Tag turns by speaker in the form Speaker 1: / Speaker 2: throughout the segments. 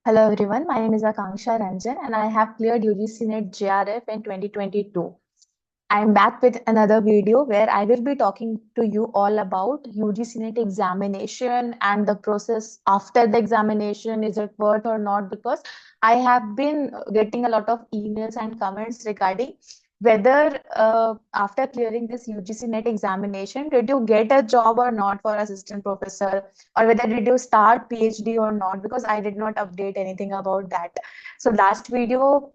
Speaker 1: Hello everyone, my name is Akanksha Ranjan and I have cleared UGC NET JRF in 2022. I am back with another video where I will be talking to you all about UGC NET examination and the process after the examination. Is it worth or not? Because I have been getting a lot of emails and comments regarding whether after clearing this UGC NET examination, did you get a job or not for assistant professor, or whether did you start PhD or not? Because I did not update anything about that. So last video,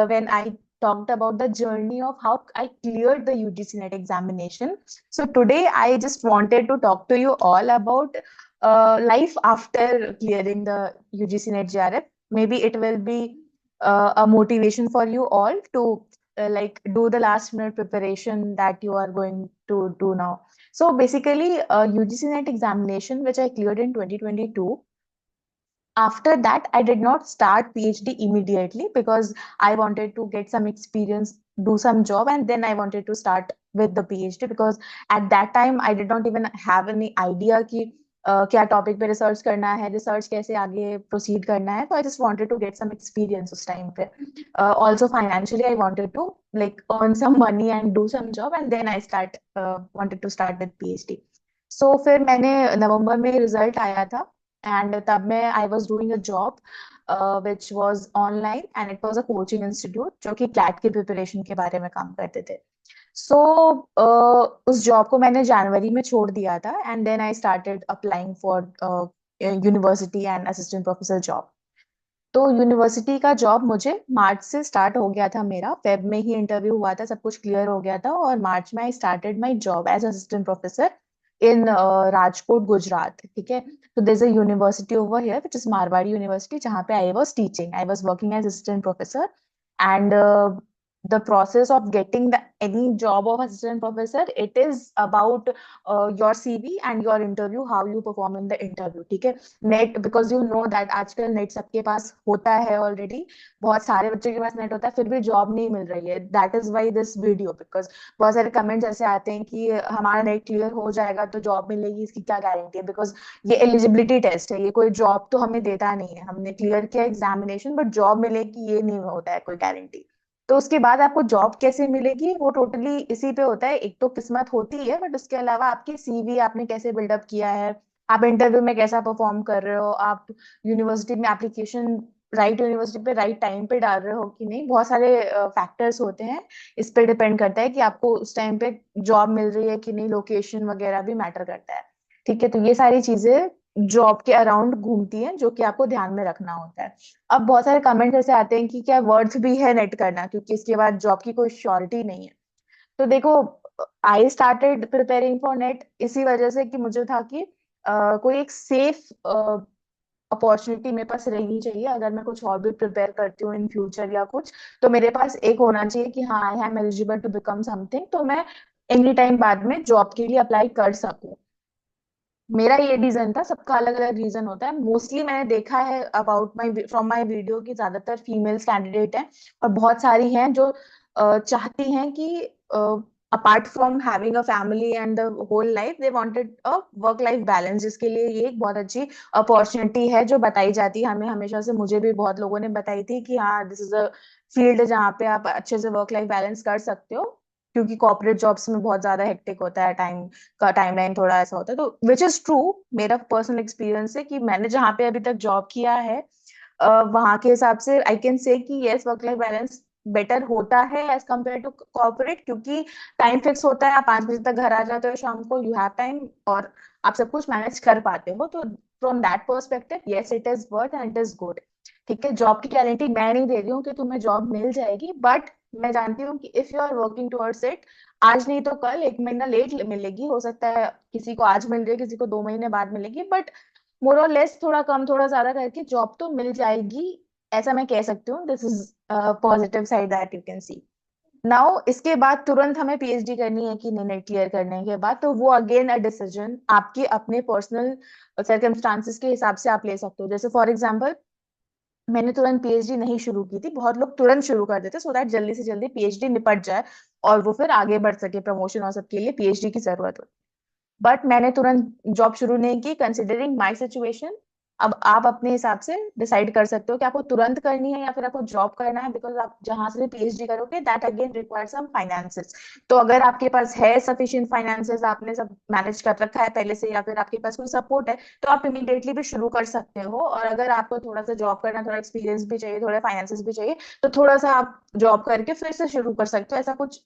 Speaker 1: when I talked about the journey of how I cleared the UGC NET examination. So today I just wanted to talk to you all about life after clearing the UGC NET JRF. Maybe it will be a motivation for you all to like do the last minute preparation that you are going to do now. So basically, UGC NET examination, which I cleared in 2022. After that, I did not start PhD immediately because I wanted to get some experience, do some job, and then I wanted to start with the PhD because at that time I did not even have any idea कि क्या topic पे research करना है, research कैसे आगे proceed करना है. तो I just wanted to get some experience उस टाइम पे. Also financially I wanted to like earn some money and do some job and then I start wanted to start with PhD. So फिर मैंने नवंबर में result आया था and तब मैं I was doing a job which was online and it was a coaching institute जो कि CLAT की प्रिपरेशन के बारे में काम करते थे. सो उस जॉब को मैंने जनवरी में छोड़ दिया था and then I started applying for university and assistant professor job. तो यूनिवर्सिटी का जॉब मुझे मार्च से स्टार्ट हो गया था. मेरा फेब में ही इंटरव्यू हुआ था, सब कुछ क्लियर हो गया था और मार्च में I started my job as assistant professor in Rajkot Gujarat. ठीक है. तो there is a university over here which is Marwadi university जहाँ पे I was teaching. I was working as assistant professor and the process of getting the any job of assistant professor, it is about your CV and your interview, how you perform in the interview. ठीक है. Net, because you know that आजकल net सबके पास होता है already. बहुत सारे बच्चों के पास नेट होता है फिर भी जॉब नहीं मिल रही है. That is why this video. Because बहुत सारे कमेंट्स ऐसे आते हैं कि हमारा नेट क्लियर हो जाएगा तो जॉब मिलेगी, इसकी क्या गारंटी है. बिकॉज ये एलिजिबिलिटी टेस्ट है, ये कोई जॉब तो हमें देता नहीं है. हमने क्लियर किया एग्जामिनेशन बट जॉब मिलेगी ये नहीं होता है कोई गारंटी. तो उसके बाद आपको जॉब कैसे मिलेगी वो टोटली इसी पे होता है. एक तो किस्मत होती है बट उसके अलावा आपकी सीवी आपने कैसे बिल्डअप किया है, आप इंटरव्यू में कैसा परफॉर्म कर रहे हो, आप यूनिवर्सिटी में एप्लीकेशन राइट यूनिवर्सिटी पे राइट टाइम पे डाल रहे हो कि नहीं. बहुत सारे फैक्टर्स होते हैं. इस पे डिपेंड करता है कि आपको उस टाइम पे जॉब मिल रही है कि नहीं. लोकेशन वगैरह भी मैटर करता है. ठीक है. तो ये सारी चीजें जॉब के अराउंड घूमती हैं जो कि आपको ध्यान में रखना होता है. अब बहुत सारे कमेंट ऐसे आते हैं कि क्या वर्थ भी है नेट करना क्योंकि इसके बाद जॉब की कोई श्योरिटी नहीं है. तो देखो, I started preparing for net इसी वजह से कि मुझे था कि कोई एक सेफ अपॉर्चुनिटी मेरे पास रहनी चाहिए. अगर मैं कुछ और भी प्रिपेयर करती हूँ इन फ्यूचर या कुछ, तो मेरे पास एक होना चाहिए कि हाँ I am eligible to become something, तो मैं एनी टाइम बाद में जॉब के लिए अप्लाई कर सकूं. मेरा ये रीजन था. सबका अलग अलग रीजन होता है. मोस्टली मैंने देखा है about my from my video की ज्यादातर फीमेल्स कैंडिडेट हैं और बहुत सारी हैं जो चाहती हैं कि apart from having a family and the whole life they wanted a work life balance, जिसके लिए ये एक बहुत अच्छी अपॉर्चुनिटी है जो बताई जाती है हमें हमेशा से. मुझे भी बहुत लोगों ने बताई थी कि हाँ दिस इज अ फील्ड जहाँ पे आप अच्छे से वर्क लाइफ बैलेंस कर सकते हो. क्योंकि कॉर्पोरेट जॉब्स में बहुत ज्यादा हेक्टिक होता है, टाइम का टाइमलाइन थोड़ा ऐसा होता है. तो विच इज ट्रू. मेरा पर्सनल एक्सपीरियंस है कि मैंने जहाँ पे अभी तक जॉब किया है वहां के हिसाब से आई कैन से कि yes work life balance better होता है एज कम्पेयर टू कॉर्पोरेट. क्योंकि टाइम फिक्स होता है, आप 5 बजे तक घर आ जाते हो शाम को, यू हैव टाइम और आप सब कुछ मैनेज कर पाते हो. तो from that perspective yes it is worth and it is good. ठीक है. जॉब की गारंटी मैं नहीं दे रही हूँ कि तुम्हें जॉब मिल जाएगी, बट मैं जानती हूँ कि if you are working towards it, आज नहीं तो कल, 1 महीना लेट मिलेगी, हो सकता है किसी को आज मिल रही है, किसी को 2 महीने बाद मिलेगी, बट मोर और लेस थोड़ा कम थोड़ा ज्यादा करके जॉब तो मिल जाएगी. ऐसा मैं कह सकती हूँ. This is positive side that you can see. Now इसके बाद तुरंत हमें पीएचडी करनी है कि नहीं. नेट क्लियर करने के बाद तो वो अगेन अ डिसीजन आपके अपने पर्सनल सर्कमस्टांसिस के हिसाब से आप ले सकते हो. जैसे फॉर एग्जांपल मैंने तुरंत पीएचडी नहीं शुरू की थी. बहुत लोग तुरंत शुरू कर देते सो दैट जल्दी से जल्दी पीएचडी निपट जाए और वो फिर आगे बढ़ सके. प्रमोशन और सबके लिए पीएचडी की जरूरत होती है. बट मैंने तुरंत जॉब शुरू नहीं की कंसिडरिंग माय सिचुएशन. अब आप अपने हिसाब से डिसाइड कर सकते हो कि आपको तुरंत करनी है या फिर आपको जॉब करना है, बिकॉज आप जहां से पीएचडी करोगे that again require some finances. तो अगर आपके पास है सफिशिएंट फाइनेंसेस, आपने सब मैनेज कर रखा है पहले से, या फिर आपके पास कोई सपोर्ट है, तो आप इमीडिएटली भी शुरू कर सकते हो। और अगर आपको थोड़ा सा जॉब करना, थोड़ा एक्सपीरियंस भी चाहिए, थोड़ा फाइनेंसेस भी चाहिए, तो थोड़ा सा आप जॉब करके फिर से शुरू कर सकते हो। ऐसा कुछ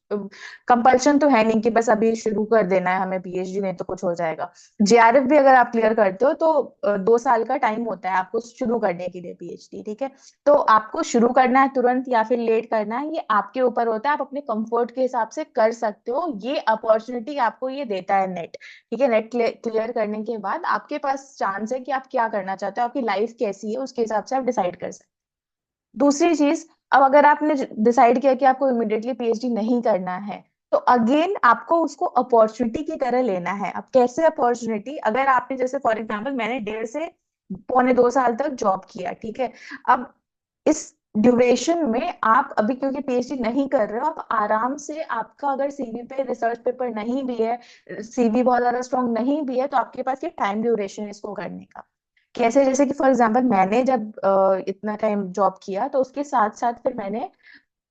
Speaker 1: कंपल्शन तो है नहीं कि बस अभी शुरू कर देना है हमें पीएचडी, नहीं तो कुछ हो जाएगा। जेआरएफ भी अगर आप क्लियर करते हो तो 2 साल का टाइम होता है आपको शुरू करने के लिए पीएचडी, ठीक है। तो आपको शुरू करना है तुरंत या फिर लेट करना है, ये आपके ऊपर होता है। आप अपने कंफर्ट के हिसाब से कर सकते हो। ये अपॉर्चुनिटी आपको ये देता है नेट, ठीक है। नेट क्लियर करने के बाद आपके पास चांस है कि आप क्या करना चाहते हो, आपकी लाइफ कैसी है, उसके हिसाब से आप डिसाइड कर सकते हो। दूसरी चीज, अब अगर आपने डिसाइड किया कि आपको इमिडिएटली पीएचडी नहीं करना है, तो अगेन आपको उसको अपॉर्चुनिटी की तरह लेना है। अब कैसे अपॉर्चुनिटी, अगर आपने जैसे फॉर एग्जांपल मैंने 1.5 से 2 साल तक जॉब किया, ठीक है। अब इस ड्यूरेशन में आप अभी क्योंकि पीएचडी नहीं कर रहे हो, आप आराम से, आपका अगर सीवी पे रिसर्च पेपर नहीं भी है, सीवी बहुत ज्यादा स्ट्रांग नहीं भी है, तो आपके पास ये टाइम ड्यूरेशन है इसको करने का। कैसे, जैसे कि फॉर एग्जांपल मैंने जब इतना टाइम जॉब किया, तो उसके साथ साथ फिर मैंने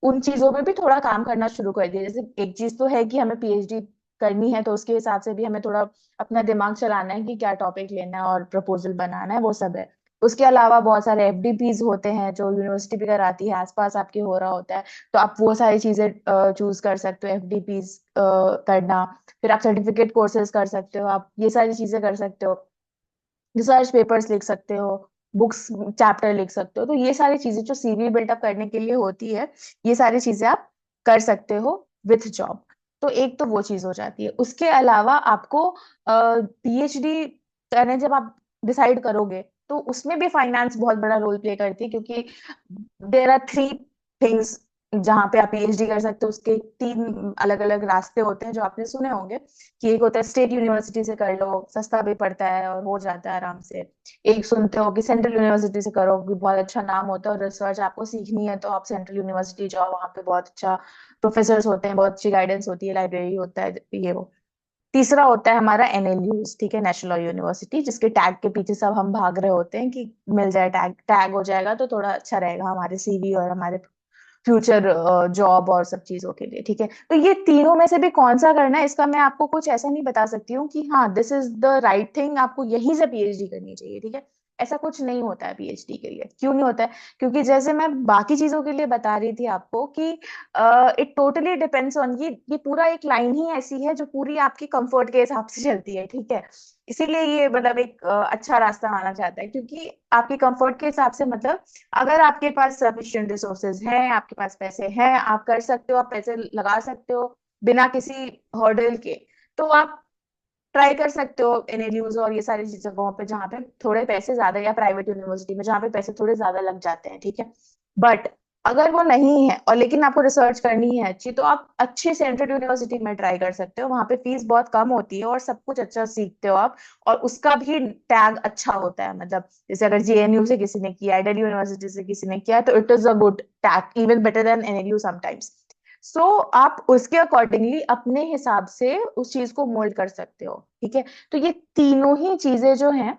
Speaker 1: उन चीजों में भी थोड़ा काम करना शुरू कर दिया। जैसे एक चीज तो है कि हमें पीएचडी करनी है, तो उसके हिसाब से भी हमें थोड़ा अपना दिमाग चलाना है कि क्या टॉपिक लेना है और प्रपोजल बनाना है, वो सब है। उसके अलावा बहुत सारे एफडीपीज होते हैं जो यूनिवर्सिटी भी कराती है, आसपास आपके हो रहा होता है, तो आप वो सारी चीजें चूज कर सकते हो, एफडीपीज करना। फिर आप सर्टिफिकेट कोर्सेज कर सकते हो, आप ये सारी चीजें कर सकते हो। रिसर्च पेपर्स लिख सकते हो, बुक्स चैप्टर लिख सकते हो। तो ये सारी चीजें जो सीवी बिल्डअप करने के लिए होती है, ये सारी चीजें आप कर सकते हो विथ जॉब। तो एक तो वो चीज हो जाती है। उसके अलावा आपको पीएचडी करने जब आप डिसाइड करोगे, तो उसमें भी फाइनेंस बहुत बड़ा रोल प्ले करती है, क्योंकि देर आर 3 थिंग्स जहाँ पे आप पीएचडी कर सकते हो। उसके 3 अलग अलग रास्ते होते हैं जो आपने सुने होंगे, कि एक होता है स्टेट यूनिवर्सिटी से कर लो, सस्ता भी पड़ता है और हो जाता है आराम से। एक सुनते हो कि सेंट्रल यूनिवर्सिटी से करो, कि बहुत अच्छा नाम होता है, और रिसर्च आपको सीखनी है तो आप सेंट्रल यूनिवर्सिटी जाओ, वहाँ पे बहुत अच्छा प्रोफेसर होते हैं, बहुत अच्छी गाइडेंस होती है, लाइब्रेरी होता है, ये वो। तीसरा होता है हमारा एनएलयूज, ठीक है, नेशनल लॉ यूनिवर्सिटी, जिसके टैग के पीछे सब हम भाग रहे होते हैं कि मिल जाए, टैग टैग हो जाएगा तो थोड़ा अच्छा रहेगा हमारे सीवी और हमारे फ्यूचर जॉब और सब चीजों के लिए, ठीक है। तो ये तीनों में से भी कौन सा करना है, इसका मैं आपको कुछ ऐसा नहीं बता सकती हूँ कि हाँ this is the right thing, आपको यहीं से पीएचडी करनी चाहिए, ठीक है। ऐसा कुछ नहीं होता है पीएचडी के लिए। क्यों नहीं होता है? क्योंकि जैसे मैं बाकी चीजों के लिए बता रही थी आपको कि इट टोटली डिपेंड्स ऑन, ये पूरा एक लाइन ही ऐसी है जो पूरी आपकी कंफर्ट के हिसाब से चलती है, ठीक है। इसीलिए ये मतलब एक अच्छा रास्ता माना जाता है, क्योंकि आपकी कंफर्ट के हिसाब से, मतलब अगर आपके पास सफिशिएंट रिसोर्सेज हैं, आपके पास पैसे हैं, आप कर सकते हो, आप पैसे लगा सकते हो बिना किसी हर्डल के, तो आप ट्राई कर सकते हो एनएलयूज और ये सारी जगहों पे जहाँ पे थोड़े पैसे ज्यादा, या प्राइवेट यूनिवर्सिटी में जहाँ पे पैसे थोड़े ज्यादा लग जाते हैं, ठीक है। बट अगर वो नहीं है और लेकिन आपको रिसर्च करनी है अच्छी, तो आप अच्छी सेंट्रल यूनिवर्सिटी में ट्राई कर सकते हो। वहां पे फीस बहुत कम होती है और सब कुछ अच्छा सीखते हो आप, और उसका भी टैग अच्छा होता है। मतलब जैसे अगर जेएनयू से किसी ने किया है, दिल्ली यूनिवर्सिटी से किसी ने किया है, तो it is a good tag, even better than NLU sometimes. So आप उसके अकॉर्डिंगली अपने हिसाब से उस चीज को मोल्ड कर सकते हो, ठीक है। तो ये तीनों ही चीजें जो हैं,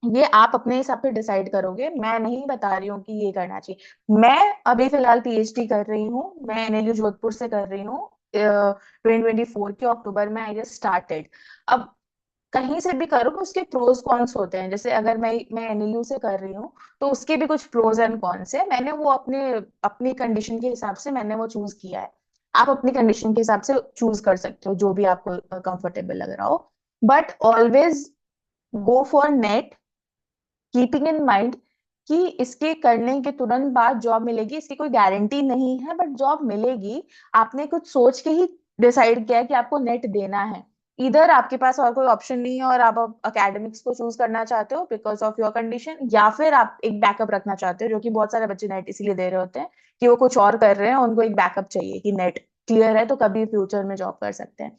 Speaker 1: ये आप अपने हिसाब से डिसाइड करोगे। मैं नहीं बता रही हूँ कि ये करना चाहिए। मैं अभी फिलहाल पीएचडी कर रही हूँ, मैं एनएलयू जोधपुर से कर रही हूँ। 2024 के अक्टूबर में आई जस्ट स्टार्टेड। अब कहीं से भी करो तो उसके प्रोज कॉन्स होते हैं। जैसे अगर मैं एनएलयू से कर रही हूँ, तो उसके भी कुछ प्रोज एंड कॉन्स है। मैंने वो अपने अपनी कंडीशन के हिसाब से मैंने वो चूज किया है। आप अपनी कंडीशन के हिसाब से चूज कर सकते हो जो भी आपको कंफर्टेबल लग रहा हो। But always go for net, keeping in mind कि इसके करने के तुरंत बाद जॉब मिलेगी, इसकी कोई गारंटी नहीं है, बट जॉब मिलेगी। आपने कुछ सोच के ही डिसाइड किया है कि आपको नेट देना है। इधर आपके पास और कोई ऑप्शन नहीं है और आप अकेडमिक्स को चूज करना चाहते हो बिकॉज ऑफ योर कंडीशन, या फिर आप एक बैकअप रखना चाहते हो, जो कि बहुत सारे बच्चे नेट इसीलिए दे रहे होते हैं कि वो कुछ और कर रहे हैं, उनको एक बैकअप चाहिए कि नेट क्लियर है तो कभी फ्यूचर में जॉब कर सकते हैं।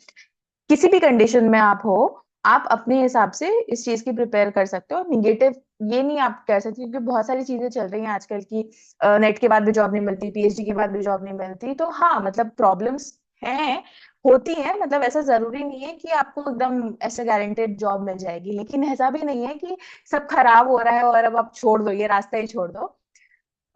Speaker 1: किसी भी कंडीशन में आप हो, आप अपने हिसाब से इस चीज की प्रिपेयर कर सकते हो। निगेटिव ये नहीं आप कह सकते, क्योंकि बहुत सारी चीजें चल रही हैं आजकल की, नेट के बाद भी जॉब नहीं मिलती, पीएचडी के बाद भी जॉब नहीं मिलती। तो हाँ मतलब प्रॉब्लम्स हैं, होती है, मतलब ऐसा जरूरी नहीं है कि आपको एकदम ऐसे गारंटेड जॉब मिल जाएगी, लेकिन ऐसा भी नहीं है कि सब खराब हो रहा है और अब आप छोड़ दो, ये रास्ता ही छोड़ दो।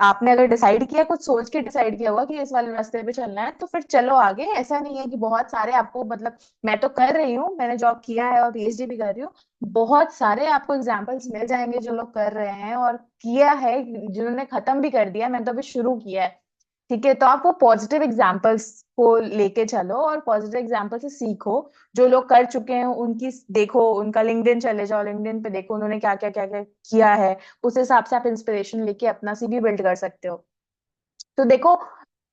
Speaker 1: आपने अगर डिसाइड किया, कुछ सोच के डिसाइड किया होगा कि इस वाले रास्ते पे चलना है, तो फिर चलो आगे। ऐसा नहीं है कि बहुत सारे आपको, मतलब मैं तो कर रही हूँ, मैंने जॉब किया है और पीएचडी भी कर रही हूँ, बहुत सारे आपको एग्जाम्पल्स मिल जाएंगे जो लोग कर रहे हैं और किया है, जिन्होंने खत्म भी कर दिया, मैंने तो अभी शुरू किया है। ठीक है, तो आप वो पॉजिटिव एग्जाम्पल्स को लेके चलो और पॉजिटिव एग्जाम्पल से सीखो। जो लोग कर चुके हैं उनकी देखो, उनका लिंक्डइन चले जाओ, लिंक्डइन पे देखो उन्होंने क्या क्या किया है। उस हिसाब से आप इंस्पिरेशन लेके अपना सीवी बिल्ड कर सकते हो। तो देखो,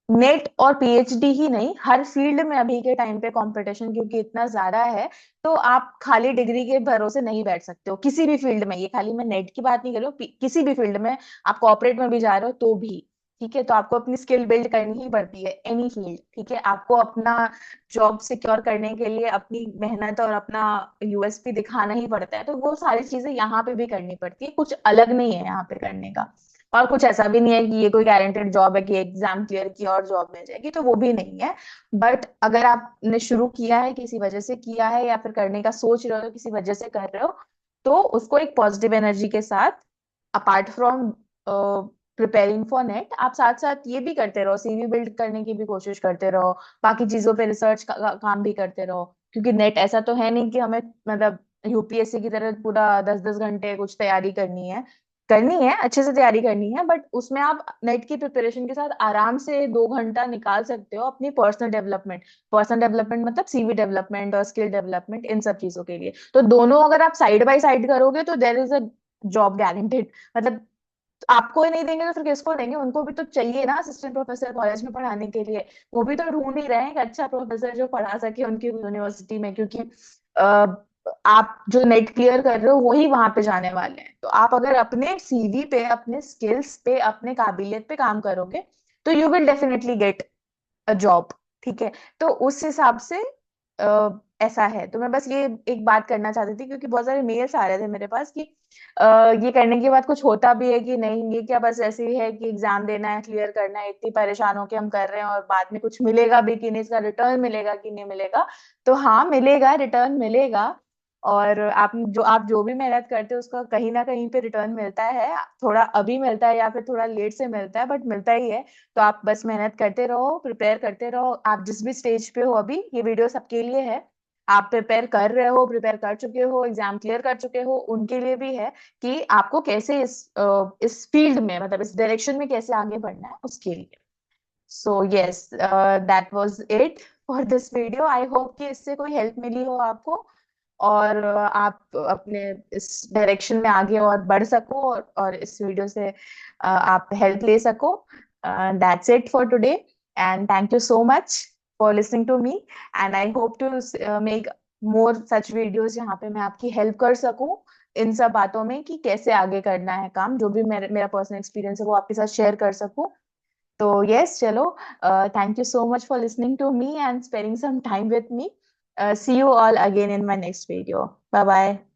Speaker 1: नेट और पीएचडी ही नहीं, हर फील्ड में अभी के टाइम पे कंपटीशन क्योंकि इतना ज्यादा है, तो आप खाली डिग्री के भरोसे नहीं बैठ सकते हो किसी भी फील्ड में। ये खाली मैं नेट की बात नहीं कर रही हूँ, किसी भी फील्ड में, आप कॉर्पोरेट में भी जा रहे हो तो भी। ठीक है, तो आपको अपनी स्किल बिल्ड करनी ही पड़ती है, एनी फील्ड। ठीक है, आपको अपना जॉब सिक्योर करने के लिए अपनी मेहनत और अपना यूएसपी दिखाना ही पड़ता है, तो वो सारी चीजें यहाँ पे भी करनी पड़ती है, कुछ अलग नहीं है यहाँ पे करने का। और कुछ ऐसा भी नहीं है कि ये कोई गारंटेड जॉब है कि एग्जाम क्लियर किया और जॉब मिल जाएगी, तो वो भी नहीं है। बट अगर आपने शुरू किया है, किसी वजह से किया है, या फिर करने का सोच रहे हो, किसी वजह से कर रहे हो, तो उसको एक पॉजिटिव एनर्जी के साथ, apart from preparing for net, आप साथ साथ ये भी करते रहो, सीवी बिल्ड करने की भी कोशिश करते रहो, बाकी चीजों पे रिसर्च का काम भी करते रहो। क्योंकि नेट ऐसा तो है नहीं कि हमें, मतलब यूपीएससी की तरह पूरा 10-10 घंटे कुछ तैयारी करनी है। करनी है, अच्छे से तैयारी करनी है, बट उसमें आप नेट की प्रिपरेशन के साथ आराम से 2 घंटा निकाल सकते हो अपनी पर्सनल डेवलपमेंट। पर्सनल डेवलपमेंट मतलब सीवी डेवलपमेंट और स्किल डेवलपमेंट, इन सब चीजों के लिए। तो दोनों अगर आप साइड बाय साइड करोगे तो there is a job guaranteed. मतलब आपको ही नहीं देंगे तो फिर किसको देंगे? उनको भी तो चाहिए ना असिस्टेंट प्रोफेसर कॉलेज में पढ़ाने के लिए। वो भी तो ढूंढ ही रहे हैं एक अच्छा प्रोफेसर जो पढ़ा सके उनकी यूनिवर्सिटी में, क्योंकि आप जो नेट क्लियर कर रहे हो वही वहां पे जाने वाले हैं। तो आप अगर अपने सीवी पे, अपने स्किल्स पे, अपने काबिलियत पे काम करोगे, तो you will definitely get job. ठीक है, तो उस हिसाब से ऐसा है। तो मैं बस ये एक बात करना चाहती थी, क्योंकि बहुत सारे मेल्स आ रहे थे मेरे पास कि ये करने के बाद कुछ होता भी है कि नहीं, ये क्या बस ऐसे ही है कि एग्जाम देना है, क्लियर करना है, इतनी परेशान होके हम कर रहे हैं और बाद में कुछ मिलेगा भी कि नहीं, इसका रिटर्न मिलेगा कि नहीं मिलेगा। तो हाँ, मिलेगा, रिटर्न मिलेगा। और आप जो भी मेहनत करते हो उसका कहीं ना कहीं पे रिटर्न मिलता है। थोड़ा अभी मिलता है या फिर थोड़ा लेट से मिलता है, बट मिलता ही है। तो आप बस मेहनत करते रहो, प्रिपेयर करते रहो। आप जिस भी स्टेज पे हो अभी, ये वीडियो सबके लिए है। आप प्रिपेयर कर रहे हो, प्रिपेयर कर चुके हो, एग्जाम क्लियर कर चुके हो, उनके लिए भी है कि आपको कैसे इस फील्ड में, मतलब इस डायरेक्शन में कैसे आगे बढ़ना है, उसके लिए। So yes, that was it for this video. I hope कि इससे कोई हेल्प मिली हो आपको, और आप अपने इस डायरेक्शन में आगे और बढ़ सको, और इस वीडियो से आप हेल्प ले सको। That's it for today, and thank you so much for listening to me. And I hope to make more such videos जहाँ पे मैं आपकी हेल्प कर सकूं इन सब बातों में, कि कैसे आगे करना है काम, जो भी मेरा पर्सनल एक्सपीरियंस है वो आपके साथ शेयर कर सकूं। तो यस, चलो, thank you so much for listening to me and spending some time with me. See you all again in my next video. Bye bye.